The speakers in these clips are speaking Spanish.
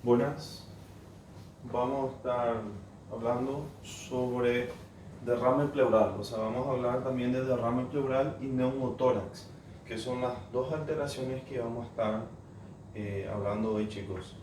Buenas, vamos a estar hablando sobre derrame pleural, o sea, vamos a hablar también de derrame pleural y neumotórax, que son las dos alteraciones que vamos a estar hablando hoy, chicos.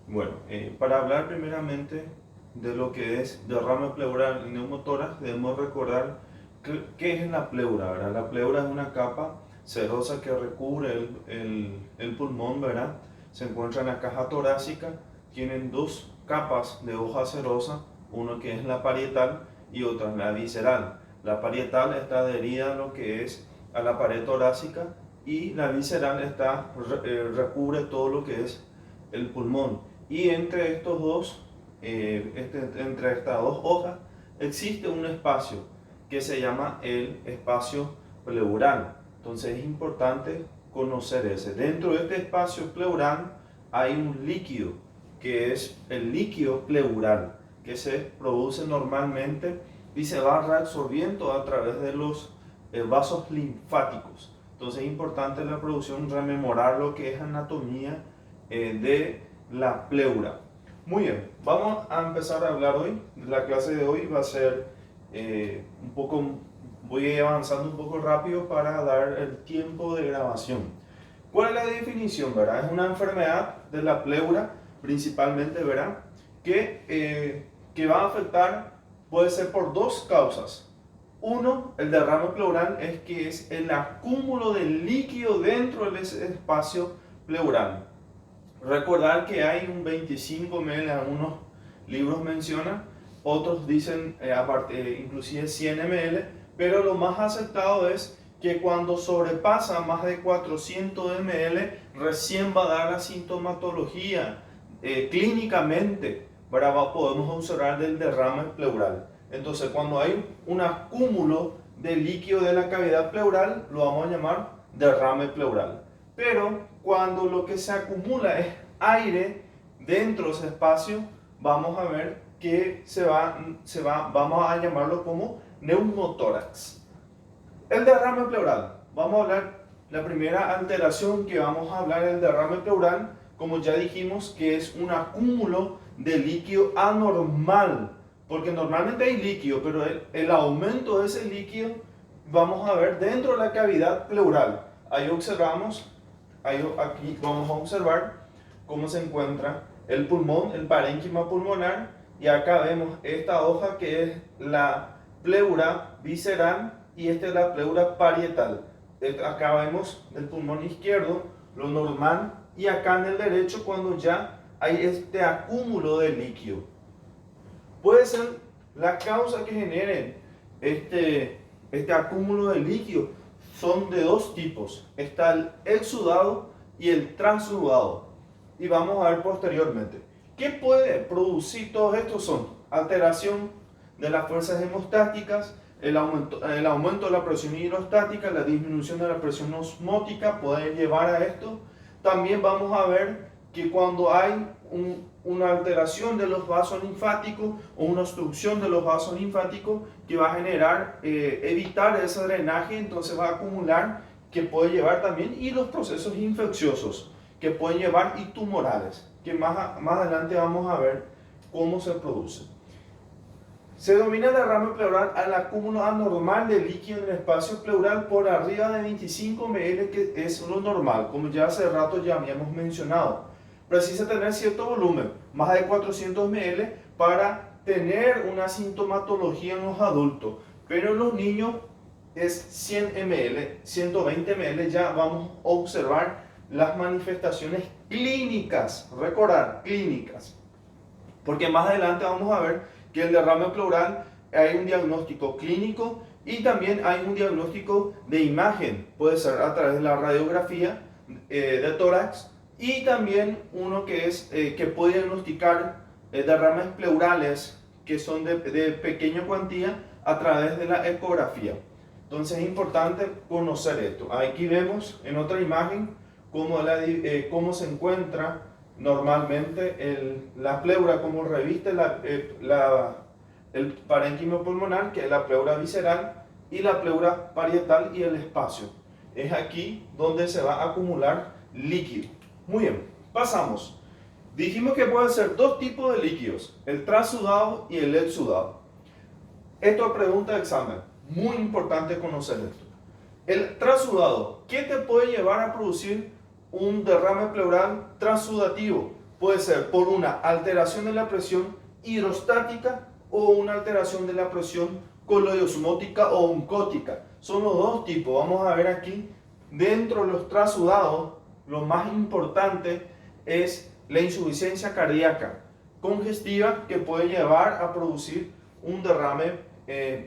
Bueno, para hablar primeramente de lo que es derrame pleural y neumotórax, debemos recordar qué es la pleura, ¿verdad? La pleura es una capa serosa que recubre el pulmón, ¿verdad? Se encuentra en la caja torácica. Tienen dos capas de hoja serosa, uno que es la parietal y otra la visceral. La parietal está adherida a lo que es a la pared torácica y la visceral recubre todo lo que es el pulmón. Y entre estos dos, entre estas dos hojas, existe un espacio que se llama el espacio pleural. Entonces es importante conocer ese. Dentro de este espacio pleural hay un líquido que es el líquido pleural, que se produce normalmente y se va reabsorbiendo a través de los vasos linfáticos. Entonces es importante en la producción rememorar lo que es anatomía de la pleura. Muy bien, vamos a empezar a hablar hoy. La clase de hoy va a ser voy a ir avanzando un poco rápido para dar el tiempo de grabación. ¿Cuál es la definición, verdad? Es una enfermedad de la pleura, principalmente, ¿verdad? Que va a afectar, puede ser por dos causas. Uno, el derrame pleural, es el acúmulo de líquido dentro de ese espacio pleural. Recordar que hay un 25 ml, algunos libros mencionan, otros dicen inclusive 100 ml, pero lo más aceptado es que cuando sobrepasa más de 400 ml, recién va a dar la sintomatología clínicamente, podemos observar del derrame pleural. Entonces, cuando hay un acúmulo de líquido de la cavidad pleural, lo vamos a llamar derrame pleural. Pero cuando lo que se acumula es aire dentro de ese espacio, vamos a ver que vamos a llamarlo como neumotórax. El derrame pleural, vamos a hablar, la primera alteración que vamos a hablar del derrame pleural, como ya dijimos, que es un acúmulo de líquido anormal, porque normalmente hay líquido, pero el aumento de ese líquido vamos a ver dentro de la cavidad pleural. Ahí aquí vamos a observar cómo se encuentra el pulmón, el parénquima pulmonar, y acá vemos esta hoja que es la pleura visceral y esta es la pleura parietal. Acá vemos el pulmón izquierdo, lo normal, y acá en el derecho cuando ya hay este acúmulo de líquido. Puede ser la causa que genere este acúmulo de líquido. Son de dos tipos. Está el exudado y el transudado. Y vamos a ver posteriormente. ¿Qué puede producir todos estos? Son alteración de las fuerzas hemostáticas, el aumento de la presión hidrostática, la disminución de la presión osmótica puede llevar a esto. También vamos a ver que cuando hay una alteración de los vasos linfáticos o una obstrucción de los vasos linfáticos que va a generar, evitar ese drenaje, entonces va a acumular, que puede llevar también, y los procesos infecciosos que pueden llevar, y tumorales, que más adelante vamos a ver cómo se produce. Se denomina derrame pleural al acúmulo anormal de líquido en el espacio pleural por arriba de 25 ml, que es lo normal, como ya hace rato ya habíamos mencionado. Precisa tener cierto volumen, más de 400 ml, para tener una sintomatología en los adultos, pero en los niños es 100 ml, 120 ml, ya vamos a observar las manifestaciones clínicas, recordar, clínicas, porque más adelante vamos a ver que el derrame pleural hay un diagnóstico clínico y también hay un diagnóstico de imagen, puede ser a través de la radiografía de tórax, y también uno que puede diagnosticar derrames pleurales que son de pequeña cuantía a través de la ecografía. Entonces es importante conocer esto. Aquí vemos en otra imagen cómo se encuentra normalmente la pleura, como reviste el parénquima pulmonar, que es la pleura visceral, y la pleura parietal y el espacio. Es aquí donde se va a acumular líquido. Muy bien, pasamos. Dijimos que pueden ser dos tipos de líquidos, el transudado y el exudado. Esto es pregunta de examen, muy importante conocer esto. El transudado, ¿qué te puede llevar a producir un derrame pleural transudativo? Puede ser por una alteración de la presión hidrostática o una alteración de la presión coloidosmótica o oncótica. Son los dos tipos. Vamos a ver aquí, dentro de los transudados, lo más importante es la insuficiencia cardíaca congestiva que puede llevar a producir un derrame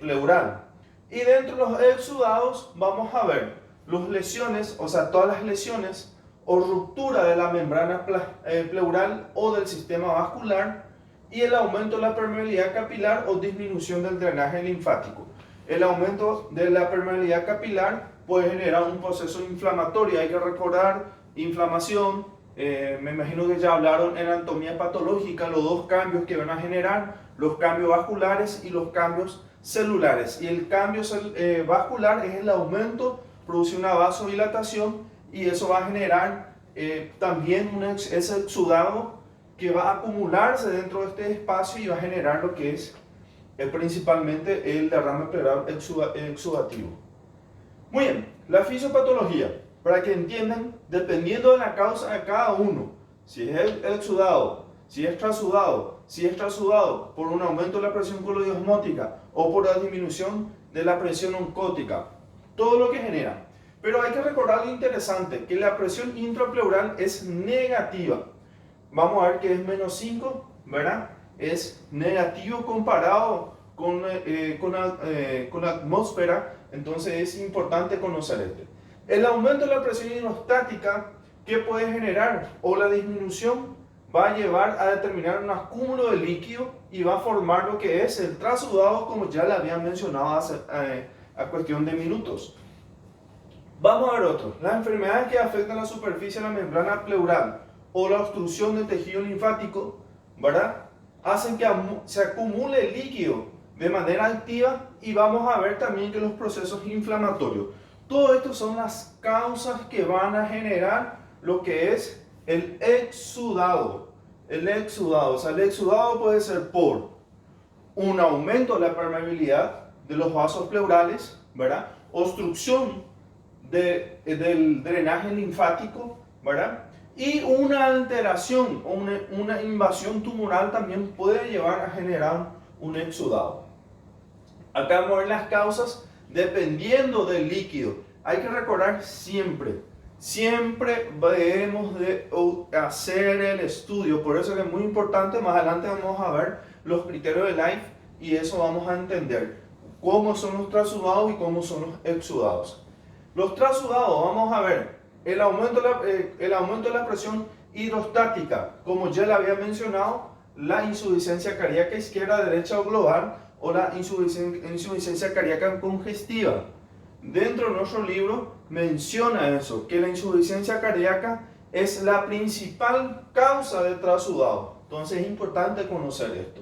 pleural. Y dentro de los exudados vamos a ver las lesiones, o sea, todas las lesiones o ruptura de la membrana pleural o del sistema vascular y el aumento de la permeabilidad capilar o disminución del drenaje linfático. El aumento de la permeabilidad capilar puede generar un proceso inflamatorio. Hay que recordar inflamación. Me imagino que ya hablaron en anatomía patológica los dos cambios que van a generar, los cambios vasculares y los cambios celulares. Y el cambio vascular es el aumento, produce una vasodilatación y eso va a generar también ese exudado que va a acumularse dentro de este espacio y va a generar lo que es principalmente el derrame pleural exudativo. Muy bien, la fisiopatología, para que entiendan, dependiendo de la causa de cada uno, si es el exudado, si es transudado por un aumento de la presión coloidosmótica o por la disminución de la presión oncótica, todo lo que genera. Pero hay que recordar lo interesante, que la presión intrapleural es negativa. Vamos a ver que es menos 5, ¿verdad? Es negativo comparado con la atmósfera, entonces es importante conocer esto. El aumento de la presión hidrostática que puede generar o la disminución va a llevar a determinar un acúmulo de líquido y va a formar lo que es el transudado, como ya le había mencionado a cuestión de minutos. Vamos a ver otro. Las enfermedades que afectan la superficie de la membrana pleural o la obstrucción del tejido linfático, ¿verdad?, hacen que se acumule líquido de manera activa y vamos a ver también que los procesos inflamatorios. Todo esto son las causas que van a generar lo que es el exudado. El exudado, o sea, el exudado puede ser por un aumento de la permeabilidad de los vasos pleurales, ¿verdad?, obstrucción del drenaje linfático, ¿verdad?, y una alteración o una invasión tumoral también puede llevar a generar un exudado. Acá vamos a ver las causas dependiendo del líquido. Hay que recordar siempre debemos de hacer el estudio. Por eso es muy importante. Más adelante vamos a ver los criterios de Life y eso vamos a entender cómo son los transudados y cómo son los exudados. Los transudados, vamos a ver el aumento de la presión hidrostática, como ya le había mencionado, la insuficiencia cardíaca izquierda, derecha o global, o la insuficiencia cardíaca congestiva. Dentro de nuestro libro menciona eso, que la insuficiencia cardíaca es la principal causa de transudado. Entonces es importante conocer esto.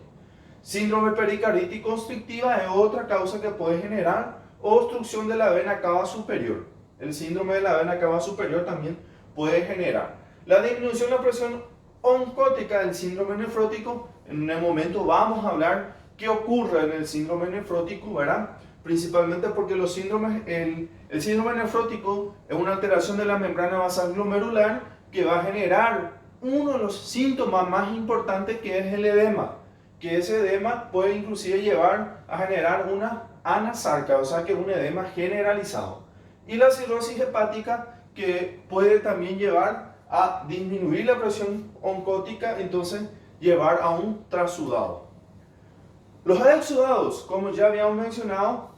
Síndrome pericarditis constrictiva es otra causa que puede generar obstrucción de la vena cava superior. El síndrome de la vena cava superior también puede generar. La disminución de la presión oncótica del síndrome nefrótico, en un momento vamos a hablar qué ocurre en el síndrome nefrótico, ¿verdad? Principalmente porque el síndrome nefrótico es una alteración de la membrana basal glomerular que va a generar uno de los síntomas más importantes, que es el edema. Que ese edema puede inclusive llevar a generar una anasarca, o sea que un edema generalizado. Y la cirrosis hepática, que puede también llevar a disminuir la presión oncótica, entonces llevar a un transudado. Los exudados, como ya habíamos mencionado,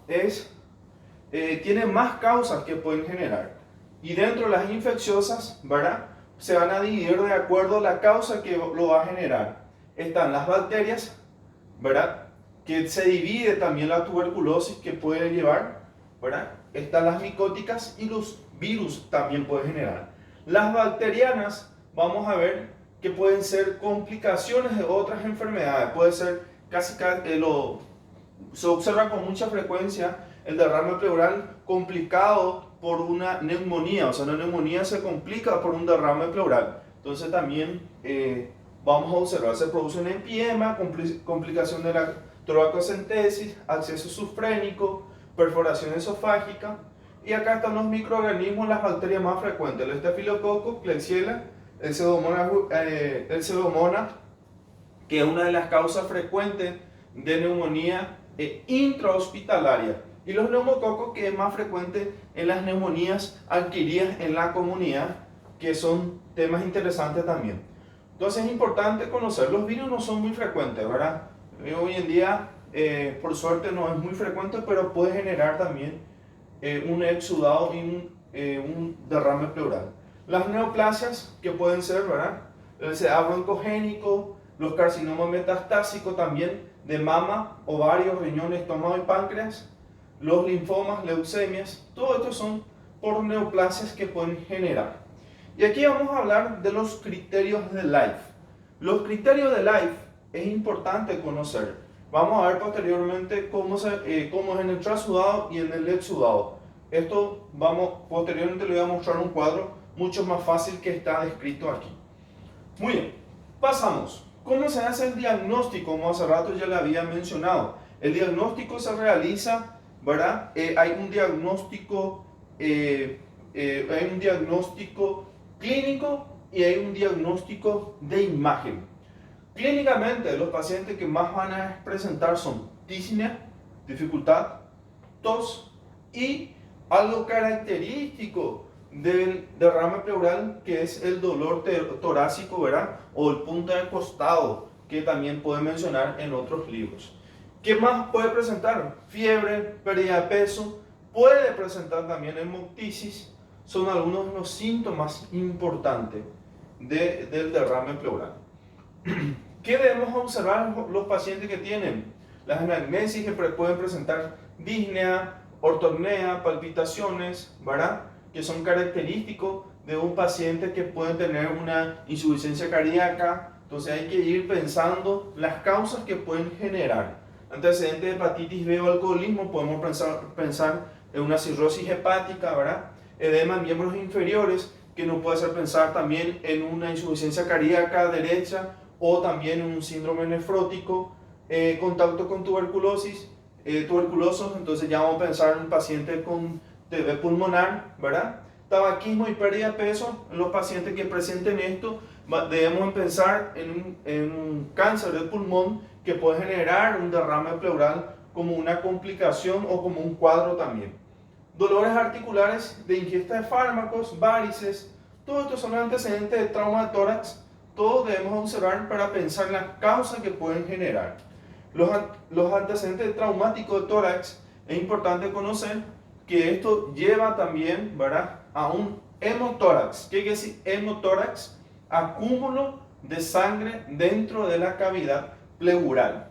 tienen más causas que pueden generar. Y dentro de las infecciosas, ¿verdad?, se van a dividir de acuerdo a la causa que lo va a generar. Están las bacterias, ¿verdad?, que se divide también la tuberculosis que puede llevar, ¿verdad? Están las micóticas y los virus también pueden generar. Las bacterianas, vamos a ver que pueden ser complicaciones de otras enfermedades. Puede ser se observa con mucha frecuencia el derrame pleural complicado por una neumonía. O sea, la neumonía se complica por un derrame pleural. Entonces también vamos a observar, se produce un empiema, complicación de la toracocentesis, acceso subfrénico, perforación esofágica. Y acá están los microorganismos, las bacterias más frecuentes: el estafilococo, Klebsiella, el Pseudomonas, que es una de las causas frecuentes de neumonía intrahospitalaria, y los neumococos, que es más frecuente en las neumonías adquiridas en la comunidad, que son temas interesantes también. Entonces es importante conocer, los virus no son muy frecuentes, ¿verdad? Hoy en día, por suerte, no es muy frecuente, pero puede generar también un exudado y un derrame pleural. Las neoplasias, que pueden ser, ¿verdad?, el CA broncogénico, los carcinomas metastásicos también de mama, ovario, riñón, estómago y páncreas, los linfomas, leucemias, todo esto son por neoplasias que pueden generar. Y aquí vamos a hablar de los criterios de Life. Los criterios de Life es importante conocer. Vamos a ver posteriormente cómo es en el trasudado y en el exudado. Esto posteriormente le voy a mostrar un cuadro mucho más fácil que está descrito aquí. Muy bien, pasamos. ¿Cómo se hace el diagnóstico? Como hace rato ya le había mencionado. El diagnóstico se realiza, ¿verdad? Hay un diagnóstico clínico y hay un diagnóstico de imagen. Clínicamente, los pacientes que más van a presentar son disnea, dificultad, tos y algo característico del derrame pleural, que es el dolor torácico, ¿verdad? O el punto del costado, que también puede mencionar en otros libros. ¿Qué más puede presentar? Fiebre, pérdida de peso, puede presentar también hemoptisis. Son algunos de los síntomas importantes del derrame pleural. ¿Qué debemos observar los pacientes que tienen? Las anamnesis, que pueden presentar disnea, ortopnea, palpitaciones, ¿verdad?, que son característicos de un paciente que puede tener una insuficiencia cardíaca. Entonces hay que ir pensando las causas que pueden generar. Antecedentes de hepatitis B o alcoholismo, podemos pensar en una cirrosis hepática, ¿verdad? Edema en miembros inferiores, que nos puede hacer pensar también en una insuficiencia cardíaca derecha o también en un síndrome nefrótico. Contacto con tuberculosos, entonces ya vamos a pensar en un paciente con TB pulmonar, ¿verdad? Tabaquismo y pérdida de peso. En los pacientes que presenten esto, debemos pensar en un cáncer del pulmón, que puede generar un derrame pleural como una complicación o como un cuadro también. Dolores articulares de ingesta de fármacos, varices, todo esto son antecedentes de trauma de tórax. Todos debemos observar para pensar en las causas que pueden generar. Los antecedentes traumáticos de tórax, es importante conocer que esto lleva también, ¿verdad?, a un hemotórax. ¿Qué quiere decir hemotórax? Acúmulo de sangre dentro de la cavidad pleural.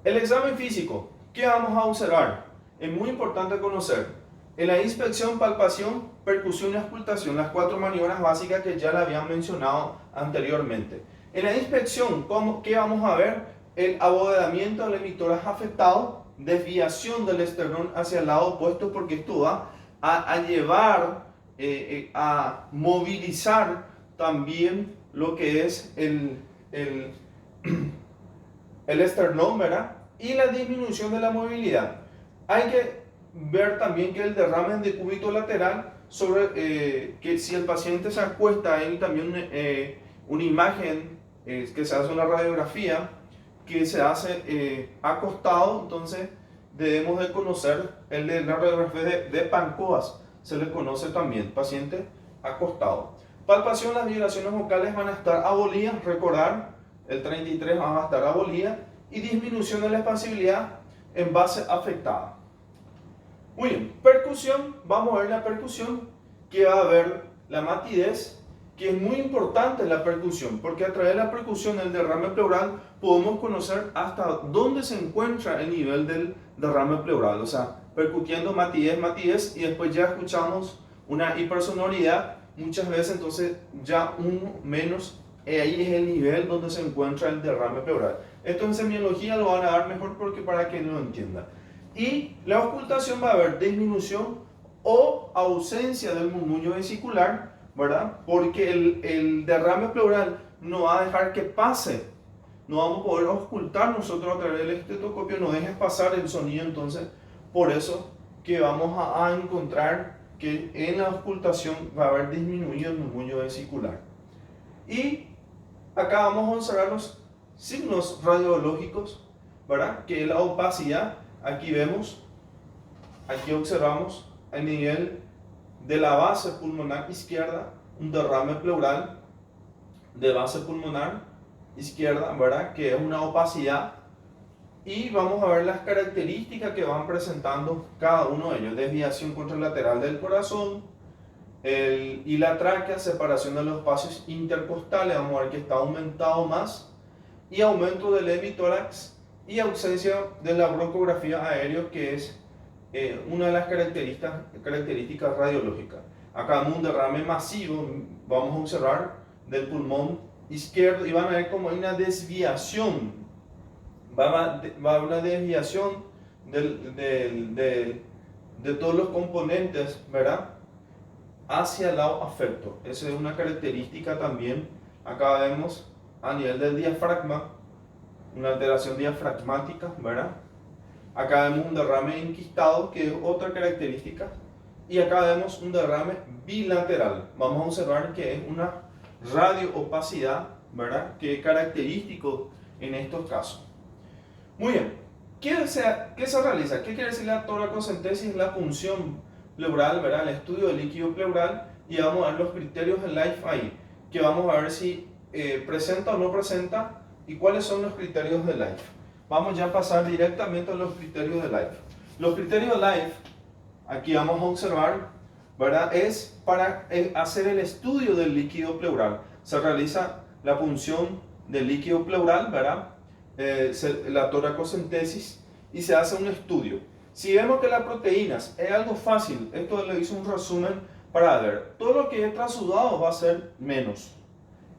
El examen físico, ¿qué vamos a observar? Es muy importante conocer. En la inspección, palpación, percusión y auscultación, las 4 maniobras básicas que ya le habían mencionado anteriormente. En la inspección, ¿qué vamos a ver? El abovedamiento del hemitórax afectado, desviación del esternón hacia el lado opuesto, porque esto va a llevar a movilizar también lo que es el esternón, ¿verdad? Y la disminución de la movilidad. Hay que ver también que el derrame de decúbito lateral, que si el paciente se acuesta, hay también una imagen que se hace una radiografía que se hace acostado. Entonces debemos de conocer la radiografía de Pancoas, se le conoce también, paciente acostado. Palpación, las vibraciones vocales van a estar abolidas, recordar, el 33 van a estar abolidas, y disminución de la expansibilidad en base afectada. Muy bien, percusión, vamos a ver la percusión, que va a haber la matidez, que es muy importante la percusión, porque a través de la percusión del derrame pleural podemos conocer hasta dónde se encuentra el nivel del derrame pleural, o sea, percutiendo matidez, y después ya escuchamos una hipersonoridad, muchas veces entonces ya uno menos, ahí es el nivel donde se encuentra el derrame pleural. Esto en semiología lo van a dar mejor porque para que no lo entienda. Y la auscultación va a haber disminución o ausencia del murmullo vesicular, ¿verdad? Porque el derrame pleural no va a dejar que pase. No vamos a poder ocultar nosotros a través del estetoscopio, no dejes pasar el sonido. Entonces, por eso que vamos a encontrar que en la ocultación va a haber disminuido el murmullo vesicular. Y acá vamos a observar los signos radiológicos, ¿verdad? Que es la opacidad. Aquí vemos, aquí observamos a nivel de la base pulmonar izquierda un derrame pleural de base pulmonar izquierda, ¿verdad? Que es una opacidad. Y vamos a ver las características que van presentando cada uno de ellos. Desviación contralateral del corazón, y la tráquea, separación de los espacios intercostales, vamos a ver que está aumentado más, y aumento del hemitórax y ausencia de la broncografía aérea, que es una de las características radiológicas. Acá vemos un derrame masivo, vamos a observar, del pulmón izquierdo, y van a ver como hay una desviación, va a haber una desviación de todos los componentes, ¿verdad?, hacia el lado afecto. Esa es una característica también. Acá vemos a nivel del diafragma una alteración diafragmática, ¿verdad? Acá vemos un derrame enquistado, que es otra característica. Y acá vemos un derrame bilateral. Vamos a observar que es una radioopacidad, ¿verdad?, que es característico en estos casos. Muy bien. ¿Qué se realiza? ¿Qué quiere decir la toracocentesis? La punción pleural, ¿verdad?, el estudio del líquido pleural, y vamos a ver los criterios de Life ahí, que vamos a ver si presenta o no presenta y cuáles son los criterios de Life. Vamos ya a pasar directamente a los criterios de Life. Los criterios de Life, aquí vamos a observar, ¿verdad?, es para hacer el estudio del líquido pleural. Se realiza la punción del líquido pleural, ¿verdad?, la toracocentesis, y se hace un estudio. Si vemos que las proteínas es algo fácil, esto le hice un resumen para ver, todo lo que es transudado va a ser menos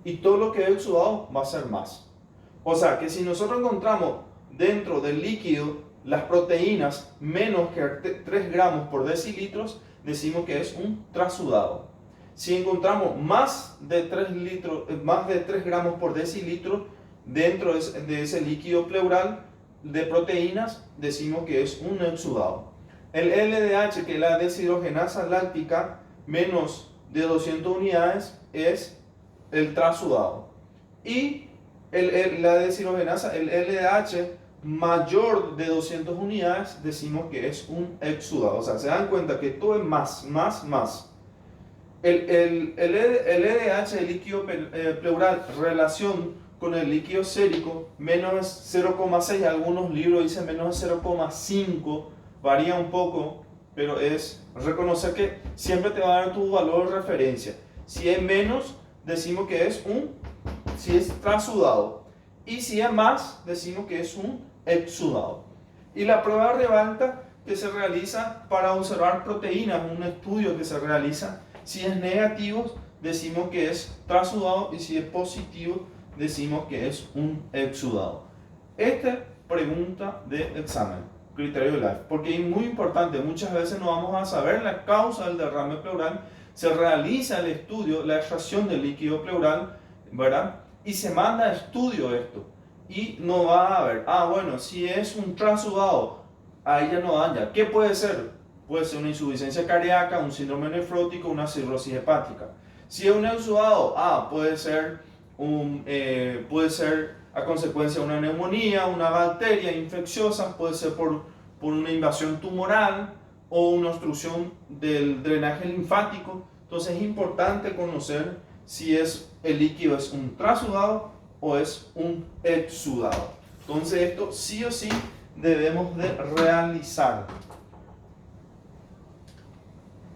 y todo lo que es exudado va a ser más. O sea que si nosotros encontramos dentro del líquido las proteínas menos que 3 gramos por decilitros, decimos que es un transudado. Si encontramos más de 3 gramos por decilitro dentro de ese líquido pleural de proteínas, decimos que es un exudado. El LDH, que es la deshidrogenasa láctica, menos de 200 unidades, es el transudado. Y la deshidrogenasa, el LDH mayor de 200 unidades, decimos que es un exudado. O sea, se dan cuenta que todo es más. El LDH, el líquido pleural, relación con el líquido sérico, menos 0,6, algunos libros dicen menos 0,5, varía un poco, pero es reconocer que siempre te va a dar tu valor de referencia. Si es menos, decimos que es si es transudado, y si es más, decimos que es un exudado. Y la prueba de Rebalta, que se realiza para observar proteínas, un estudio que se realiza, si es negativo, decimos que es transudado, y si es positivo, decimos que es un exudado. Esta pregunta de examen, criterio de Life, porque es muy importante, muchas veces no vamos a saber la causa del derrame pleural, se realiza el estudio, la extracción del líquido pleural, ¿verdad?, y se manda a estudio esto, y no va a haber, bueno, si es un transudado, ahí ya no daña. ¿Qué puede ser? Puede ser una insuficiencia cardíaca, un síndrome nefrótico, una cirrosis hepática. Si es un exudado, puede ser a consecuencia de una neumonía, una bacteria infecciosa, puede ser por una invasión tumoral o una obstrucción del drenaje linfático. Entonces es importante conocer si el líquido es un transudado o es un exudado. Entonces esto sí o sí debemos de realizar.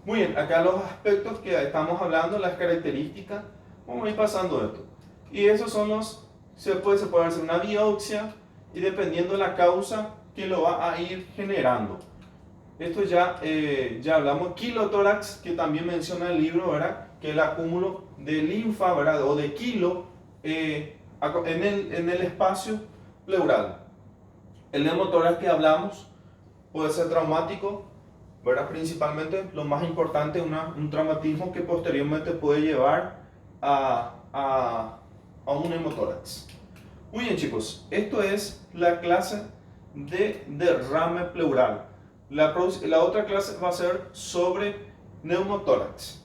Muy bien, acá los aspectos que estamos hablando, las características, vamos a ir pasando esto. Y esos son se puede hacer una biopsia, y dependiendo de la causa que lo va a ir generando. Esto ya hablamos, quilotórax, que también menciona el libro, ¿verdad?, que es el acúmulo de linfa, ¿verdad?, o de kilo en el espacio pleural. El neumotórax que hablamos puede ser traumático, ¿verdad? Principalmente lo más importante, un traumatismo que posteriormente puede llevar a un hemotórax. Muy bien, chicos, esto es la clase de derrame pleural. La otra clase va a ser sobre neumotórax.